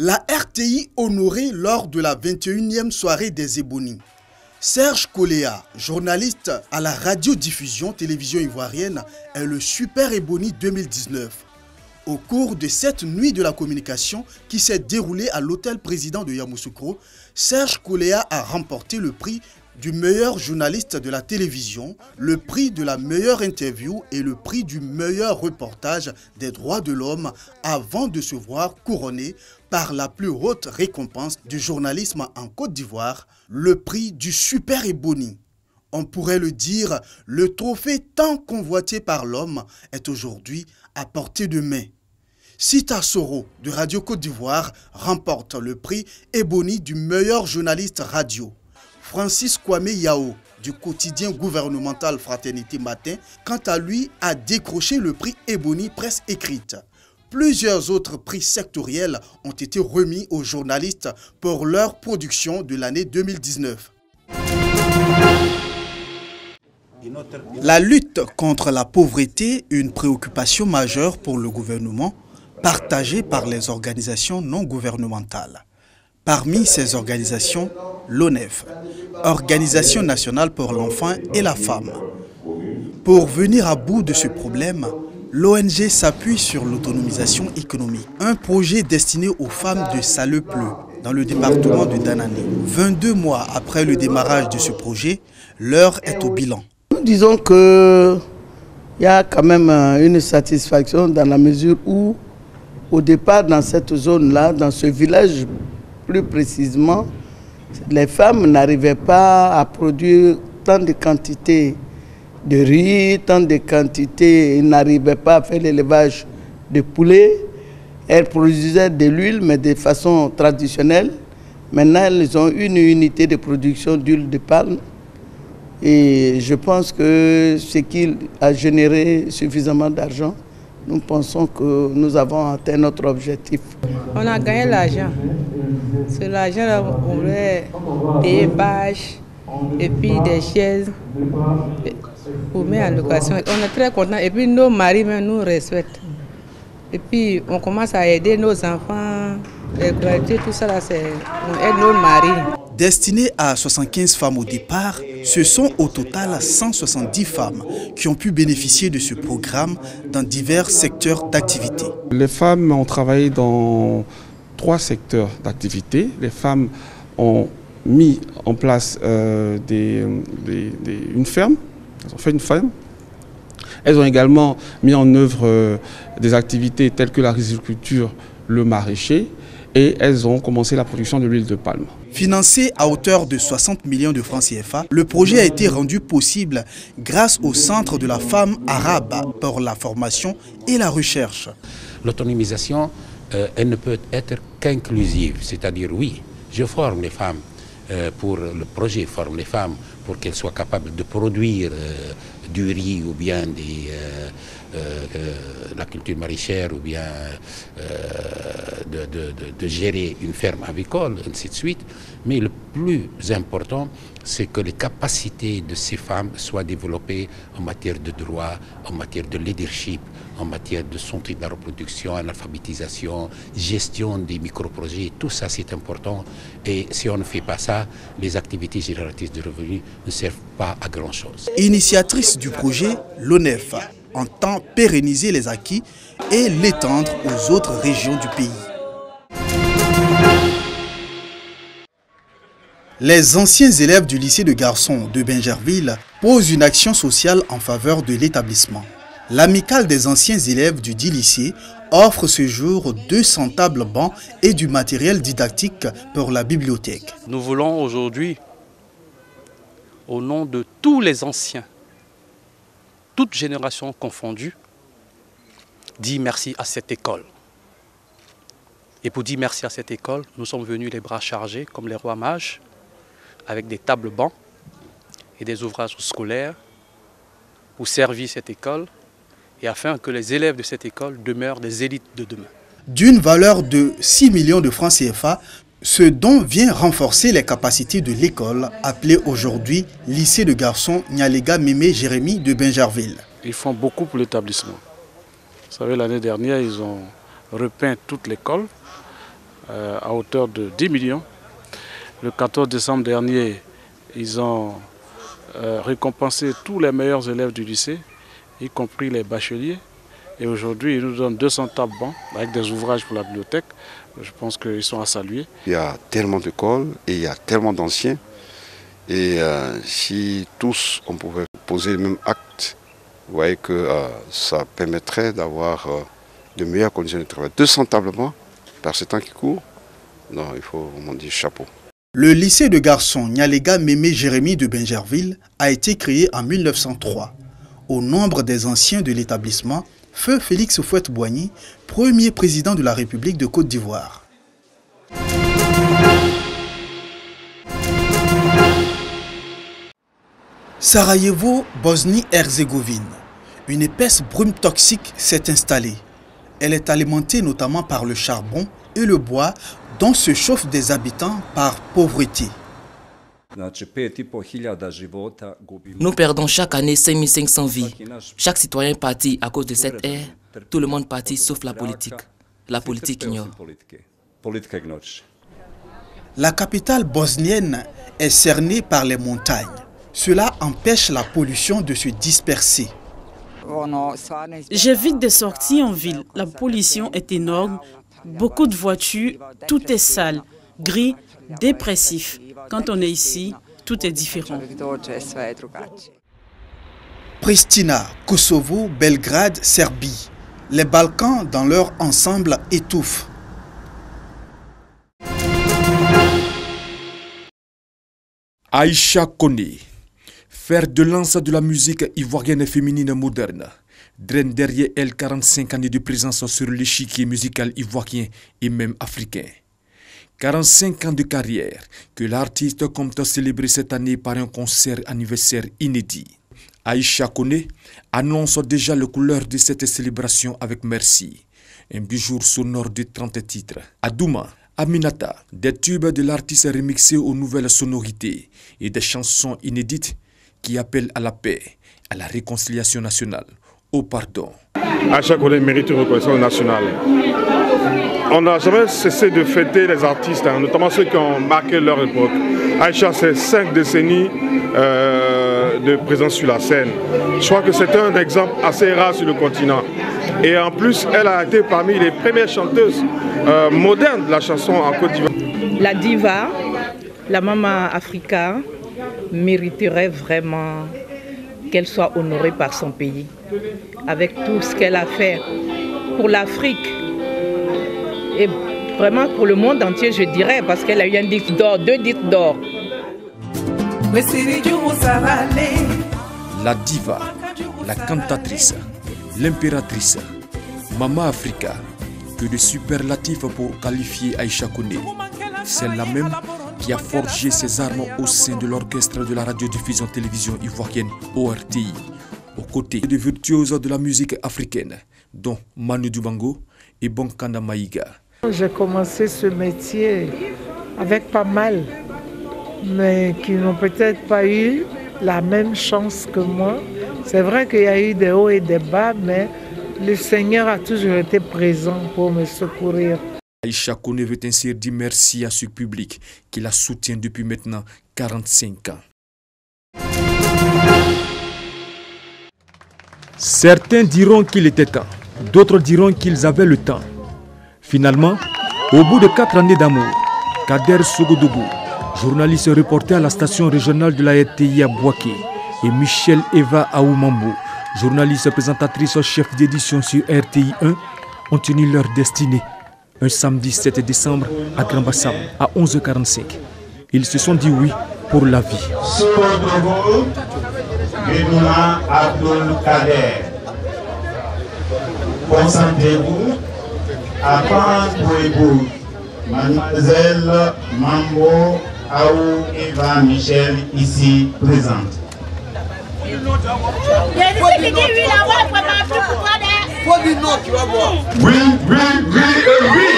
La RTI honorée lors de la 21e soirée des Ébonies. Serge Koléa, journaliste à la radiodiffusion télévision ivoirienne, est le Super Éboni 2019. Au cours de cette nuit de la communication qui s'est déroulée à l'hôtel président de Yamoussoukro, Serge Koléa a remporté le prix du meilleur journaliste de la télévision, le prix de la meilleure interview et le prix du meilleur reportage des droits de l'homme avant de se voir couronné par la plus haute récompense du journalisme en Côte d'Ivoire, le prix du Super Éboni. On pourrait le dire, le trophée tant convoité par l'homme est aujourd'hui à portée de main. Sita Soro de Radio Côte d'Ivoire remporte le prix Éboni du meilleur journaliste radio. Francis Kwame Yao du quotidien gouvernemental Fraternité Matin, quant à lui, a décroché le prix Éboni presse écrite. Plusieurs autres prix sectoriels ont été remis aux journalistes pour leur production de l'année 2019. La lutte contre la pauvreté, une préoccupation majeure pour le gouvernement, partagée par les organisations non gouvernementales. Parmi ces organisations, l'ONEF, Organisation nationale pour l'enfant et la femme. Pour venir à bout de ce problème, l'ONG s'appuie sur l'autonomisation économique, un projet destiné aux femmes de Salepleu, dans le département de Danane. 22 mois après le démarrage de ce projet, l'heure est au bilan. Nous disons qu'il y a quand même une satisfaction dans la mesure où, au départ, dans cette zone-là, dans ce village plus précisément, les femmes n'arrivaient pas à produire tant de quantités de riz, tant de quantités, ils n'arrivaient pas à faire l'élevage de poulets. Elles produisaient de l'huile, mais de façon traditionnelle. Maintenant, elles ont une unité de production d'huile de palme. Et je pense que ce qui a généré suffisamment d'argent, nous pensons que nous avons atteint notre objectif. On a gagné l'argent. C'est l'argent, on voulait payer bâches et puis des chaises pour mettre en location. On est très contents et puis nos maris même nous respectent. Et puis on commence à aider nos enfants, les gratuités, tout ça là, on aide nos maris. Destiné à 75 femmes au départ, ce sont au total 170 femmes qui ont pu bénéficier de ce programme dans divers secteurs d'activité. Les femmes ont travaillé dans 3 secteurs d'activité. Les femmes ont mis en place une ferme, elles ont fait une ferme. Elles ont également mis en œuvre des activités telles que l'agriculture, le maraîcher, et elles ont commencé la production de l'huile de palme. Financé à hauteur de 60 millions de francs CFA, le projet a été rendu possible grâce au Centre de la femme arabe pour la formation et la recherche. L'autonomisation, elle ne peut être qu'inclusive, c'est-à-dire oui, je forme les femmes pour le projet, forme les femmes pour qu'elles soient capables de produire du riz ou bien la culture maraîchère ou bien de gérer une ferme avicole, ainsi de suite. Mais le plus important, c'est que les capacités de ces femmes soient développées en matière de droit, en matière de leadership, en matière de santé de la reproduction, analphabétisation, gestion des micro-projets, tout ça c'est important. Et si on ne fait pas ça, les activités génératrices de revenus ne servent pas à grand-chose. Initiatrice du projet, l'ONEF entend pérenniser les acquis et l'étendre aux autres régions du pays. Les anciens élèves du lycée de garçons de Bingerville posent une action sociale en faveur de l'établissement. L'amicale des anciens élèves du dit lycée offre ce jour 200 tables bancs et du matériel didactique pour la bibliothèque. Nous voulons aujourd'hui, au nom de tous les anciens, toutes générations confondues, dire merci à cette école. Et pour dire merci à cette école, nous sommes venus les bras chargés comme les rois mages, avec des tables bancs et des ouvrages scolaires pour servir cette école et afin que les élèves de cette école demeurent des élites de demain. D'une valeur de 6 millions de francs CFA, ce don vient renforcer les capacités de l'école, appelée aujourd'hui lycée de garçons Nyalega Mémé Jérémy de Bingerville. Ils font beaucoup pour l'établissement. Vous savez, l'année dernière, ils ont repeint toute l'école à hauteur de 10 millions. Le 14 décembre dernier, ils ont récompensé tous les meilleurs élèves du lycée, y compris les bacheliers. Et aujourd'hui, ils nous donnent 200 tables bancs avec des ouvrages pour la bibliothèque. Je pense qu'ils sont à saluer. Il y a tellement d'écoles et il y a tellement d'anciens. Et si tous on pouvait poser le même acte, vous voyez que ça permettrait d'avoir de meilleures conditions de travail. 200 tables bancs par ce temps qui court, non, il faut vraiment dire chapeau. Le lycée de garçons Nyalega Mémé Jérémie de Bingerville a été créé en 1903. Au nombre des anciens de l'établissement, feu Félix Houphouët-Boigny, premier président de la République de Côte d'Ivoire. Sarajevo, Bosnie-Herzégovine. Une épaisse brume toxique s'est installée. Elle est alimentée notamment par le charbon et le bois dont se chauffent des habitants par pauvreté. Nous perdons chaque année 5500 vies. Chaque citoyen partit à cause de cette ère. Tout le monde partit sauf la politique. La politique ignore. La capitale bosnienne est cernée par les montagnes. Cela empêche la pollution de se disperser. J'évite de sortir en ville. La pollution est énorme. Beaucoup de voitures, tout est sale, gris, dépressif. Quand on est ici, tout est différent. Pristina, Kosovo, Belgrade, Serbie. Les Balkans dans leur ensemble étouffent. Aïcha Koné, fer de lance de la musique ivoirienne féminine moderne, draine derrière elle 45 années de présence sur l'échiquier musical ivoirien et même africain. 45 ans de carrière que l'artiste compte célébrer cette année par un concert anniversaire inédit. Aïcha Koné annonce déjà les couleurs de cette célébration avec Merci, un bijou sonore de 30 titres. Adouma, Aminata, des tubes de l'artiste remixés aux nouvelles sonorités et des chansons inédites qui appellent à la paix, à la réconciliation nationale, au pardon. Aïcha Koné mérite une reconnaissance nationale. On n'a jamais cessé de fêter les artistes, notamment ceux qui ont marqué leur époque. Aïcha, c'est 5 décennies de présence sur la scène. Je crois que c'est un exemple assez rare sur le continent. Et en plus, elle a été parmi les premières chanteuses modernes de la chanson en Côte d'Ivoire. La diva, la Maman Africa, mériterait vraiment qu'elle soit honorée par son pays, avec tout ce qu'elle a fait pour l'Afrique et vraiment pour le monde entier, je dirais, parce qu'elle a eu un disque d'or, 2 disques d'or. La diva, la cantatrice, l'impératrice, Maman Africa, que de superlatifs pour qualifier Aïcha Koné. C'est la même qui a forgé ses armes au sein de l'orchestre de la radiodiffusion télévision ivoirienne ORTI, aux côtés de virtuoses de la musique africaine, dont Manu Dibango et Bonkanda Maïga. J'ai commencé ce métier avec pas mal, mais qui n'ont peut-être pas eu la même chance que moi. C'est vrai qu'il y a eu des hauts et des bas, mais le Seigneur a toujours été présent pour me secourir. Aïcha Koné veut ainsi dire merci à ce public qui la soutient depuis maintenant 45 ans. Certains diront qu'il était temps, d'autres diront qu'ils avaient le temps. Finalement, au bout de 4 années d'amour, Kader Sogodougou, journaliste reporter à la station régionale de la RTI à Bouaké, et Michel Eva Aoumambou, journaliste présentatrice chef d'édition sur RTI 1, ont tenu leur destinée un samedi 7 décembre à Grand Bassam à 11h45. Ils se sont dit oui pour la vie. Sogodougou, Benoît Abdul Kader. Concentrez-vous à prendre pour épouse Mademoiselle Mambo Aou Eva Michel ici présente. Oui, oui, oui, oui.